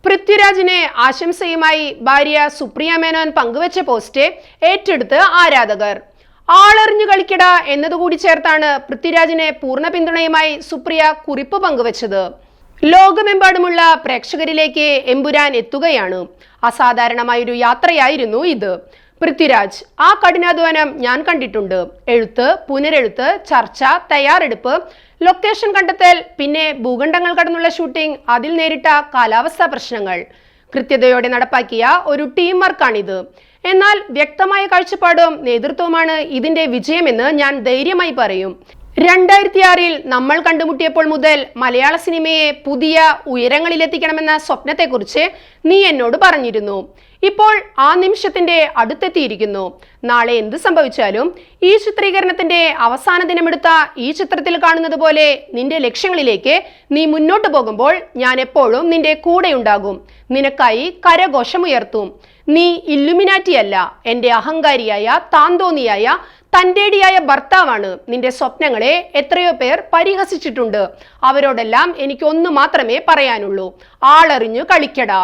പൃഥ്വിരാജിനെ ആശംസയുമായി ഭാര്യ സുപ്രിയ മേനോൻ പങ്കുവച്ച പോസ്റ്റ് ഏറ്റെടുത്ത് ആരാധകർ. ആളറിഞ്ഞു കളിക്കട എന്നതുകൂടി ചേർത്താണ് പൃഥ്വിരാജിനെ പൂർണ്ണ പിന്തുണയുമായി സുപ്രിയ കുറിപ്പ് പങ്കുവച്ചത്. ലോകമെമ്പാടുമുള്ള പ്രേക്ഷകരിലേക്ക് എമ്പുരാൻ എത്തുകയാണ്. അസാധാരണമായൊരു യാത്രയായിരുന്നു ഇത്. പൃഥ്വിരാജ്: ആ കഠിനാധ്വാനം ഞാൻ കണ്ടിട്ടുണ്ട്. എഴുത്ത്, പുനരെഴുത്ത്, ചർച്ച, തയ്യാറെടുപ്പ്, ലൊക്കേഷൻ കണ്ടെത്തൽ, പിന്നെ ഭൂഖണ്ഡങ്ങൾ കടന്നുള്ള ഷൂട്ടിംഗ്, അതിൽ നേരിട്ട കാലാവസ്ഥാ പ്രശ്നങ്ങൾ. കൃത്യതയോടെ നടപ്പാക്കിയ ഒരു ടീം വർക്കാണിത്. എന്നാൽ വ്യക്തമായ കാഴ്ചപ്പാടും നേതൃത്വവുമാണ് ഇതിന്റെ വിജയമെന്ന് ഞാൻ ധൈര്യമായി പറയും. 2006-ൽ നമ്മൾ കണ്ടുമുട്ടിയപ്പോൾ മുതൽ മലയാള സിനിമയെ പുതിയ ഉയരങ്ങളിലെത്തിക്കണമെന്ന സ്വപ്നത്തെക്കുറിച്ച് നീ എന്നോട് പറഞ്ഞിരുന്നു. ഇപ്പോൾ ആ നിമിഷത്തിന്റെ അടുത്തെത്തിയിരിക്കുന്നു. നാളെ എന്ത് സംഭവിച്ചാലും ഈ ചിത്രീകരണത്തിന്റെ അവസാന ദിനമെടുത്ത ഈ ചിത്രത്തിൽ കാണുന്നത് പോലെ നിന്റെ ലക്ഷ്യങ്ങളിലേക്ക് നീ മുന്നോട്ട് പോകുമ്പോൾ ഞാൻ എപ്പോഴും നിന്റെ കൂടെയുണ്ടാകും. നിനക്കായി കരഘോഷമുയർത്തും. നീ ഇല്ലുമിനാറ്റിയല്ല, എൻ്റെ അഹങ്കാരിയായ, താന്തോന്നിയായ, തൻ്റെടിയായ ഭർത്താവാണ്. നിന്റെ സ്വപ്നങ്ങളെ എത്രയോ പേർ പരിഹസിച്ചിട്ടുണ്ട്. അവരോടെല്ലാം എനിക്ക് ഒന്ന് മാത്രമേ പറയാനുള്ളൂ: ആളറിഞ്ഞു കളിക്കടാ.